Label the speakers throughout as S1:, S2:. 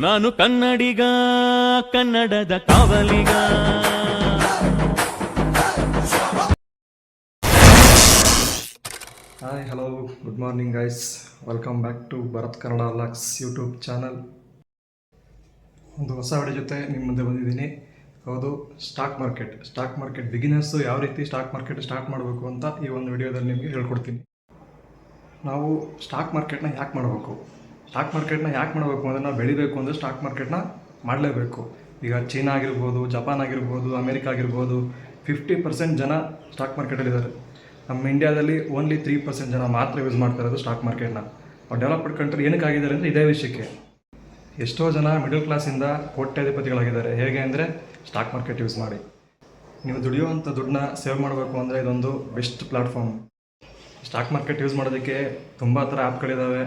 S1: ನಾನು ಕನ್ನಡಿಗ, ಕನ್ನಡದ ಕಾವಲಿಗ.
S2: Hi, hello, good morning guys. Welcome back to Bharath Kannada locks YouTube channel. ಒಂದು ಹೊಸ ವಿಡಿಯೋ ಜೊತೆ ನಿಮ್ಮ ಮುಂದೆ ಬಂದಿದ್ದೀನಿ. ಹೌದು, ಸ್ಟಾಕ್ ಮಾರ್ಕೆಟ್ ಬಿಗಿನರ್ಸು ಯಾವ ರೀತಿ ಸ್ಟಾಕ್ ಮಾರ್ಕೆಟ್ ಸ್ಟಾರ್ಟ್ ಮಾಡಬೇಕು ಅಂತ ಈ ಒಂದು ವಿಡಿಯೋದಲ್ಲಿ ನಿಮಗೆ ಹೇಳ್ಕೊಡ್ತೀನಿ. ನಾವು ಸ್ಟಾಕ್ ಮಾರ್ಕೆಟ್ನ ಯಾಕೆ ಮಾಡಬೇಕು ಅಂದರೆ ನಾವು ಬೆಳಿಬೇಕು ಅಂದರೆ ಸ್ಟಾಕ್ ಮಾರ್ಕೆಟ್ನ ಮಾಡಲೇಬೇಕು. ಈಗ ಚೀನಾ ಆಗಿರ್ಬೋದು, ಜಪಾನ್ ಆಗಿರ್ಬೋದು, ಅಮೇರಿಕಾ ಆಗಿರ್ಬೋದು, 50% ಜನ ಸ್ಟಾಕ್ ಮಾರ್ಕೆಟಲ್ಲಿದ್ದಾರೆ. ನಮ್ಮ ಇಂಡಿಯಾದಲ್ಲಿ ಓನ್ಲಿ 3% ಜನ ಮಾತ್ರ ಯೂಸ್ ಮಾಡ್ತಾ ಇರೋದು ಸ್ಟಾಕ್ ಮಾರ್ಕೆಟ್ನ. ಡೆವಲಪ್ಡ್ ಕಂಟ್ರಿ ಏನಕ್ಕಾಗಿದ್ದಾರೆ ಅಂದರೆ ಇದೇ ವಿಷಯಕ್ಕೆ. ಎಷ್ಟೋ ಜನ ಮಿಡಲ್ ಕ್ಲಾಸಿಂದ ಕೋಟ್ಯಾಧಿಪತಿಗಳಾಗಿದ್ದಾರೆ. ಹೇಗೆ ಅಂದರೆ ಸ್ಟಾಕ್ ಮಾರ್ಕೆಟ್ ಯೂಸ್ ಮಾಡಿ. ನೀವು ದುಡಿಯುವಂಥ ದುಡ್ಡನ್ನ ಸೇವ್ ಮಾಡಬೇಕು ಅಂದರೆ ಇದೊಂದು best platform. Stock market use ಮಾಡೋದಕ್ಕೆ ತುಂಬ ಥರ ಆ್ಯಪ್ಗಳಿದ್ದಾವೆ.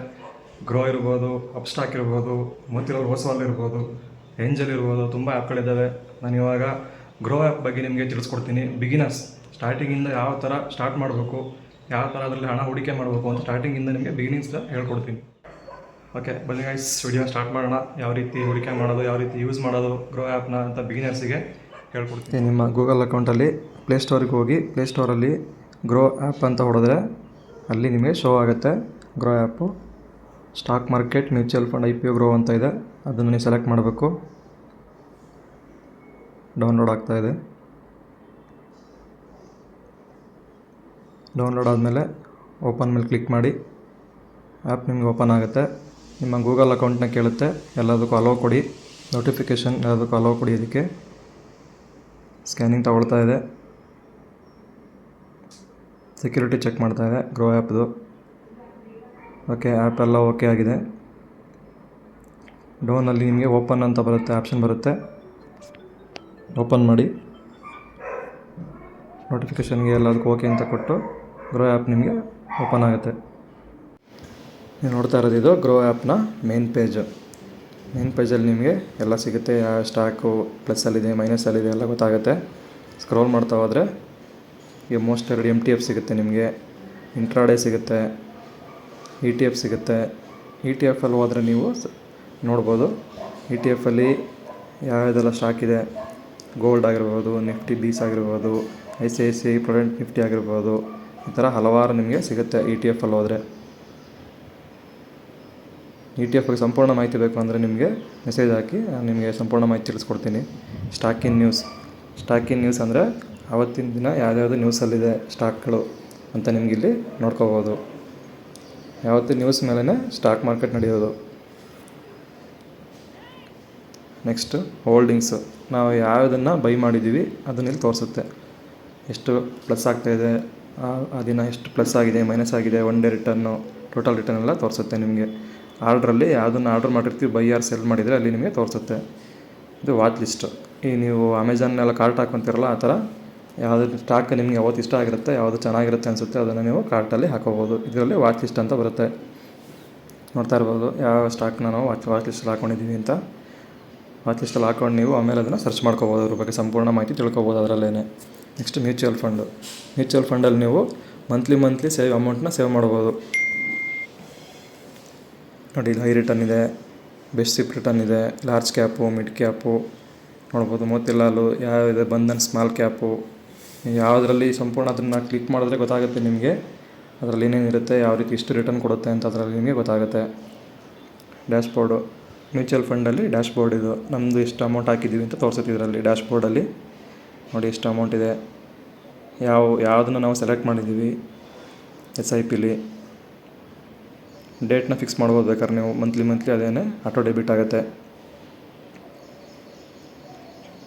S2: ಗ್ರೋ ಇರ್ಬೋದು, ಅಪ್ಸ್ಟಾಕ್ ಇರ್ಬೋದು, ಮೋತಿಲಾಲ್ ಓಸ್ವಾಲ್ ಇರ್ಬೋದು, ಏಂಜಲ್ ಇರ್ಬೋದು, ತುಂಬ ಆ್ಯಪ್ಗಳಿದ್ದಾವೆ. ನಾನು ಇವಾಗ ಗ್ರೋ ಆ್ಯಪ್ ಬಗ್ಗೆ ನಿಮಗೆ ತಿಳಿಸ್ಕೊಡ್ತೀನಿ. ಬಿಗಿನರ್ಸ್ ಸ್ಟಾರ್ಟಿಂಗಿಂದ ಯಾವ ಥರ ಸ್ಟಾರ್ಟ್ ಮಾಡಬೇಕು, ಯಾವ ಥರ ಅದರಲ್ಲಿ ಹಣ ಹೂಡಿಕೆ ಮಾಡಬೇಕು ಅಂತ ಸ್ಟಾರ್ಟಿಂಗಿಂದ ನಿಮಗೆ ಬಿಗಿನಿಂಗ್ಸ್ ಹೇಳ್ಕೊಡ್ತೀನಿ. ಓಕೆ, ಬನ್ನಿ ಗೈಸ್, ವಿಡಿಯೋ ಸ್ಟಾರ್ಟ್ ಮಾಡೋಣ. ಯಾವ ರೀತಿ ಹೂಡಿಕೆ ಮಾಡೋದು, ಯಾವ ರೀತಿ ಯೂಸ್ ಮಾಡೋದು ಗ್ರೋ ಆ್ಯಪ್ನ ಅಂತ ಬಿಗಿನರ್ಸಿಗೆ ಹೇಳ್ಕೊಡ್ತೀನಿ. ನಿಮ್ಮ ಗೂಗಲ್ ಅಕೌಂಟಲ್ಲಿ ಪ್ಲೇಸ್ಟೋರಿಗೆ ಹೋಗಿ ಪ್ಲೇಸ್ಟೋರಲ್ಲಿ ಗ್ರೋ ಆ್ಯಪ್ ಅಂತ ಹೊಡೆದ್ರೆ ಅಲ್ಲಿ ನಿಮಗೆ ಶೋ ಆಗುತ್ತೆ grow app. Stock market mutual fund IPO grow ಅಂತ ಇದೆ. ಅದನ್ನು ನೀವು ಸೆಲೆಕ್ಟ್ ಮಾಡಬೇಕು. ಡೌನ್ಲೋಡ್ ಆಗ್ತಾಯಿದೆ. ಡೌನ್ಲೋಡ್ ಆದಮೇಲೆ ಓಪನ್ ಮೇಲೆ ಕ್ಲಿಕ್ ಮಾಡಿ. ಆ್ಯಪ್ ನಿಮಗೆ ಓಪನ್ ಆಗುತ್ತೆ. ನಿಮ್ಮ ಗೂಗಲ್ ಅಕೌಂಟ್ನ ಕೇಳುತ್ತೆ. ಎಲ್ಲದಕ್ಕೂ ಅಲೋ ಕೊಡಿ. ನೋಟಿಫಿಕೇಷನ್ ಎಲ್ಲದಕ್ಕೂ ಅಲೋ ಕೊಡಿ. ಇದಕ್ಕೆ ಸ್ಕ್ಯಾನಿಂಗ್ ತಗೊಳ್ತಾ ಇದೆ. ಸೆಕ್ಯೂರಿಟಿ ಚೆಕ್ ಮಾಡ್ತಾ ಇದೆ ಗ್ರೋ ಆ್ಯಪ್ದು. ಓಕೆ, ಆ್ಯಪ್ ಎಲ್ಲ ಓಕೆ ಆಗಿದೆ. ಡೌನಲ್ಲಿ ನಿಮಗೆ ಓಪನ್ ಅಂತ ಬರುತ್ತೆ, ಆಪ್ಷನ್ ಬರುತ್ತೆ. ಓಪನ್ ಮಾಡಿ. ನೋಟಿಫಿಕೇಷನ್ಗೆ ಎಲ್ಲದಕ್ಕೂ ಓಕೆ ಅಂತ ಕೊಟ್ಟು ಗ್ರೋ ಆ್ಯಪ್ ನಿಮಗೆ ಓಪನ್ ಆಗುತ್ತೆ. ನೀವು ನೋಡ್ತಾ ಇರೋದು ಇದು ಗ್ರೋ ಆ್ಯಪ್ನ ಮೇನ್ ಪೇಜು. ಮೇನ್ ಪೇಜಲ್ಲಿ ನಿಮಗೆ ಎಲ್ಲ ಸಿಗುತ್ತೆ. ಯಾವ ಸ್ಟಾಕು ಪ್ಲಸ್ಸಲ್ಲಿದೆ, ಮೈನಸಲ್ಲಿದೆ ಎಲ್ಲ ಗೊತ್ತಾಗುತ್ತೆ. ಸ್ಕ್ರೋಲ್ ಮಾಡ್ತಾ ಹೋದರೆ ಈಗ ಮೋಸ್ಟ್ 2 MTF ಸಿಗುತ್ತೆ ನಿಮಗೆ. ಇಂಟ್ರಾಡೇ ಸಿಗುತ್ತೆ, ETF ಸಿಗುತ್ತೆ. ETF ಅಲ್ಲಿ ಹೋದರೆ ನೀವು ನೋಡ್ಬೋದು. ETF ಅಲ್ಲಿ ಯಾವುದೆಲ್ಲ ಸ್ಟಾಕ್ ಇದೆ, ಗೋಲ್ಡ್ ಆಗಿರ್ಬೋದು, ನಿಫ್ಟಿ ಬೀಸ್ ಆಗಿರ್ಬೋದು, ICICI ಪ್ರೊಡೆಂಟ್ ನಿಫ್ಟಿ ಆಗಿರ್ಬೋದು, ಈ ಥರ ಹಲವಾರು ನಿಮಗೆ ಸಿಗುತ್ತೆ ETF ಅಲ್ಲಿ ಹೋದರೆ. ETF ಬಗ್ಗೆ ಸಂಪೂರ್ಣ ಮಾಹಿತಿ ಬೇಕು ಅಂದರೆ ನಿಮಗೆ ಮೆಸೇಜ್ ಹಾಕಿ, ನಾನು ನಿಮಗೆ ಸಂಪೂರ್ಣ ಮಾಹಿತಿ ತಿಳಿಸ್ಕೊಡ್ತೀನಿ. ಸ್ಟಾಕ್ ಇನ್ ನ್ಯೂಸ್ ಅಂದರೆ ಆವತ್ತಿನ ದಿನ ಯಾವ್ಯಾವುದು ನ್ಯೂಸಲ್ಲಿದೆ ಸ್ಟಾಕ್ಗಳು ಅಂತ ನಿಮ್ಗೆ ಇಲ್ಲಿ ನೋಡ್ಕೋಬೋದು. ಯಾವತ್ತು ನ್ಯೂಸ್ ಮೇಲೇ ಸ್ಟಾಕ್ ಮಾರ್ಕೆಟ್ ನಡೆಯೋದು. ನೆಕ್ಸ್ಟು ಹೋಲ್ಡಿಂಗ್ಸು. ನಾವು ಯಾವುದನ್ನು ಬೈ ಮಾಡಿದ್ದೀವಿ ಅದನ್ನ ಇಲ್ಲಿ ತೋರಿಸುತ್ತೆ. ಎಷ್ಟು ಪ್ಲಸ್ ಆಗ್ತಾಯಿದೆ, ಆ ದಿನ ಎಷ್ಟು ಪ್ಲಸ್ ಆಗಿದೆ, ಮೈನಸ್ ಆಗಿದೆ, one day return, total return ಎಲ್ಲ ತೋರಿಸುತ್ತೆ ನಿಮಗೆ. ಆರ್ಡ್ರಲ್ಲಿ ಯಾವುದನ್ನು ಆರ್ಡ್ರ್ ಮಾಡಿರ್ತೀವಿ, ಬೈ ಆರ್ ಸೆಲ್ ಮಾಡಿದರೆ ಅಲ್ಲಿ ನಿಮಗೆ ತೋರಿಸುತ್ತೆ. ಇದು ವಾಚ್ ಲಿಸ್ಟು. ಈ ನೀವು ಅಮೆಝಾನ್ನೆಲ್ಲ ಕಾರ್ಟ್ ಹಾಕ್ಕೊಂತೀರಲ್ಲ, ಆ ಥರ ಯಾವುದು ಸ್ಟಾಕ್ ನಿಮಗೆ ಯಾವತ್ತು ಇಷ್ಟ ಆಗಿರುತ್ತೆ, ಯಾವುದು ಚೆನ್ನಾಗಿರುತ್ತೆ ಅನಿಸುತ್ತೆ ಅದನ್ನು ನೀವು ಕಾರ್ಟಲ್ಲಿ ಹಾಕೋಬೋದು. ಇದರಲ್ಲಿ ವಾಚ್ ಲಿಸ್ಟ್ ಅಂತ ಬರುತ್ತೆ. ನೋಡ್ತಾ ಇರ್ಬೋದು ಯಾವ ಸ್ಟಾಕ್ನ ನಾವು ವಾಚ್ ಲಿಸ್ಟಲ್ಲಿ ಹಾಕ್ಕೊಂಡಿದ್ದೀವಿ ಅಂತ. ವಾಚ್ ಲಿಸ್ಟಲ್ಲಿ ಹಾಕ್ಕೊಂಡು ನೀವು ಆಮೇಲೆ ಅದನ್ನು ಸರ್ಚ್ ಮಾಡ್ಕೋಬೋದು. ಅದ್ರ ಬಗ್ಗೆ ಸಂಪೂರ್ಣ ಮಾಹಿತಿ ತಿಳ್ಕೊಬೋದು ಅದರಲ್ಲೇ. ನೆಕ್ಸ್ಟ್ ಮ್ಯೂಚುವಲ್ ಫಂಡಲ್ಲಿ ನೀವು ಮಂತ್ಲಿ ಅಮೌಂಟ್ನ ಸೇವ್ ಮಾಡ್ಬೋದು. ನೋಡಿ, ಹೈ ರಿಟರ್ನ್ ಇದೆ, ಬೆಸ್ಟ್ ಸಿಪ್ ರಿಟರ್ನ್ ಇದೆ, ಲಾರ್ಜ್ ಕ್ಯಾಪು, ಮಿಡ್ ಕ್ಯಾಪು ನೋಡ್ಬೋದು. ಮೋತಿಲಾಲು ಯಾವಿದೆ, ಬಂಧನ್ ಸ್ಮಾಲ್ ಕ್ಯಾಪು, ಯಾವುದರಲ್ಲಿ ಸಂಪೂರ್ಣ ಅದನ್ನು ಕ್ಲಿಕ್ ಮಾಡಿದ್ರೆ ಗೊತ್ತಾಗುತ್ತೆ ನಿಮಗೆ ಅದರಲ್ಲಿ ಏನೇನಿರುತ್ತೆ, ಯಾವ ರೀತಿ ಇಷ್ಟು ರಿಟರ್ನ್ ಕೊಡುತ್ತೆ ಅಂತ ಅದರಲ್ಲಿ ನಿಮಗೆ ಗೊತ್ತಾಗುತ್ತೆ. ಡ್ಯಾಶ್ಬೋರ್ಡು. ಮ್ಯೂಚುವಲ್ ಫಂಡಲ್ಲಿ ಡ್ಯಾಶ್ಬೋರ್ಡ್ ಇದು. ನಮ್ಮದು ಎಷ್ಟು ಅಮೌಂಟ್ ಹಾಕಿದ್ದೀವಿ ಅಂತ ತೋರಿಸುತ್ತೆ ಇದರಲ್ಲಿ. ಡ್ಯಾಶ್ಬೋರ್ಡಲ್ಲಿ ನೋಡಿ ಎಷ್ಟು ಅಮೌಂಟ್ ಇದೆ, ಯಾವುದನ್ನು ನಾವು ಸೆಲೆಕ್ಟ್ ಮಾಡಿದ್ದೀವಿ. SIPಲಿ ಡೇಟ್ನ ಫಿಕ್ಸ್ ಮಾಡ್ಬೋದು ಬೇಕಾದ್ರೆ ನೀವು. ಮಂತ್ಲಿ ಅದೇನೇ ಆಟೋ ಡೆಬಿಟ್ ಆಗುತ್ತೆ.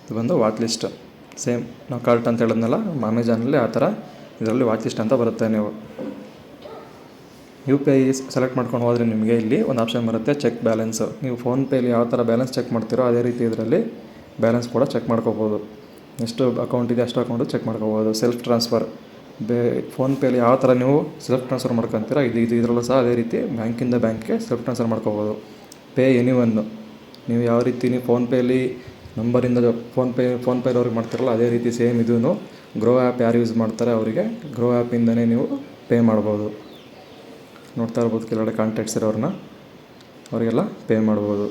S2: ಇದು ಬಂದು ವಾಚ್ ಲಿಸ್ಟ್. ಸೇಮ್ ನಾವು ಕಾರ್ಟ್ ಅಂತ ಹೇಳಿದ್ನಲ್ಲ ಅಮೆಝಾನಲ್ಲಿ, ಆ ಥರ ಇದರಲ್ಲಿ ವಾಚ್ ಲಿಸ್ಟ್ ಅಂತ ಬರುತ್ತೆ. ನೀವು UPI ಸೆಲೆಕ್ಟ್ ಮಾಡ್ಕೊಂಡು ಹೋದರೆ ನಿಮಗೆ ಇಲ್ಲಿ ಒಂದು ಆಪ್ಷನ್ ಬರುತ್ತೆ, ಚೆಕ್ ಬ್ಯಾಲೆನ್ಸು. ನೀವು ಫೋನ್ಪೇಲಿ ಯಾವ ಥರ ಬ್ಯಾಲೆನ್ಸ್ ಚೆಕ್ ಮಾಡ್ತೀರೋ ಅದೇ ರೀತಿ ಇದರಲ್ಲಿ ಬ್ಯಾಲೆನ್ಸ್ ಕೂಡ ಚೆಕ್ ಮಾಡ್ಕೋಬೋದು. ಎಷ್ಟು ಅಕೌಂಟ್ ಇದೆ ಅಷ್ಟು ಅಕೌಂಟು ಚೆಕ್ ಮಾಡ್ಕೋಬೋದು. Self transfer. ಫೋನ್ಪೇಲಿ ಯಾವ ಥರ ನೀವು ಸೆಲ್ಫ್ ಟ್ರಾನ್ಸ್ಫರ್ ಮಾಡ್ಕೊತೀರ ಇದರಲ್ಲೂ ಸಹ ಅದೇ ರೀತಿ ಬ್ಯಾಂಕಿಂದ ಬ್ಯಾಂಕ್ಗೆ ಸೆಲ್ಫ್ ಟ್ರಾನ್ಸ್ಫರ್ ಮಾಡ್ಕೋಬೋದು. ಪೇ ಎನಿವನ್ನು ನೀವು ಯಾವ ರೀತಿ ನೀವು ಫೋನ್ಪೇಲಿ ನಂಬರಿಂದ ಫೋನ್ಪೇದವ್ರಿಗೆ ಮಾಡ್ತಾರಲ್ಲ ಅದೇ ರೀತಿ ಸೇಮ್ ಇದೂ ಗ್ರೋ ಆ್ಯಪ್ ಯಾರು ಯೂಸ್ ಮಾಡ್ತಾರೆ ಅವರಿಗೆ ಗ್ರೋ ಆ್ಯಪಿಂದನೇ ನೀವು ಪೇ ಮಾಡ್ಬೋದು. ನೋಡ್ತಾ ಇರ್ಬೋದು ಕೆಳಗಡೆ ಕಾಂಟ್ಯಾಕ್ಟ್ಸ್ ಇರೋರನ್ನ ಅವರಿಗೆಲ್ಲ ಪೇ ಮಾಡ್ಬೋದು.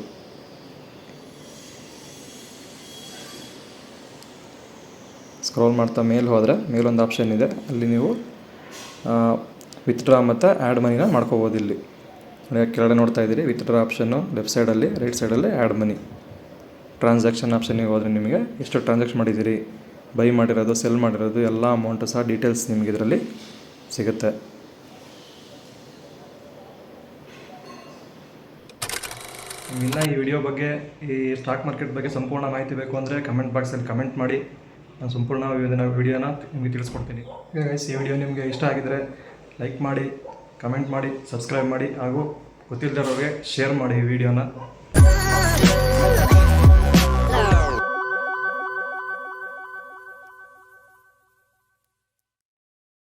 S2: ಸ್ಕ್ರೋಲ್ ಮಾಡ್ತಾ ಮೇಲೆ ಹೋದರೆ ಮೇಲೊಂದು ಆಪ್ಷನ್ ಇದೆ, ಅಲ್ಲಿ ನೀವು ವಿತ್ಡ್ರಾ ಮತ್ತು ಆ್ಯಡ್ ಮನಿನ ಮಾಡ್ಕೋಬೋದು. ಇಲ್ಲಿ ಕೆಳಗಡೆ ನೋಡ್ತಾ ಇದ್ದೀರಿ ವಿತ್ಡ್ರಾ ಆಪ್ಷನ್ನು ಲೆಫ್ಟ್ ಸೈಡಲ್ಲಿ, ರೈಟ್ ಸೈಡಲ್ಲಿ ಆ್ಯಡ್ ಮನಿ. ಟ್ರಾನ್ಸಾಕ್ಷನ್ ಆಪ್ಷನ್ನಿಗೆ ಹೋದರೆ ನಿಮಗೆ ಎಷ್ಟು ಟ್ರಾನ್ಸಾಕ್ಷನ್ ಮಾಡಿದ್ದೀರಿ, ಬೈ ಮಾಡಿರೋದು, ಸೆಲ್ ಮಾಡಿರೋದು ಎಲ್ಲ ಅಮೌಂಟು ಸಹ ಡೀಟೇಲ್ಸ್ ನಿಮಗೆ ಇದರಲ್ಲಿ ಸಿಗುತ್ತೆ. ಇನ್ನು ಈ ವಿಡಿಯೋ ಬಗ್ಗೆ, ಈ ಸ್ಟಾಕ್ ಮಾರ್ಕೆಟ್ ಬಗ್ಗೆ ಸಂಪೂರ್ಣ ಮಾಹಿತಿ ಬೇಕು ಅಂದರೆ ಕಮೆಂಟ್ ಬಾಕ್ಸಲ್ಲಿ ಕಮೆಂಟ್ ಮಾಡಿ, ನಾನು ಸಂಪೂರ್ಣ ವಿಡಿಯೋನ ನಿಮಗೆ ತಿಳಿಸ್ಕೊಡ್ತೀನಿ. ಗೈಸ್, ಈ ವಿಡಿಯೋ ನಿಮಗೆ ಇಷ್ಟ ಆಗಿದರೆ ಲೈಕ್ ಮಾಡಿ, ಕಮೆಂಟ್ ಮಾಡಿ, ಸಬ್ಸ್ಕ್ರೈಬ್ ಮಾಡಿ ಹಾಗೂ ಗೊತ್ತಿಲ್ಲದವ್ರಿಗೆ ಶೇರ್ ಮಾಡಿ ಈ ವಿಡಿಯೋನ.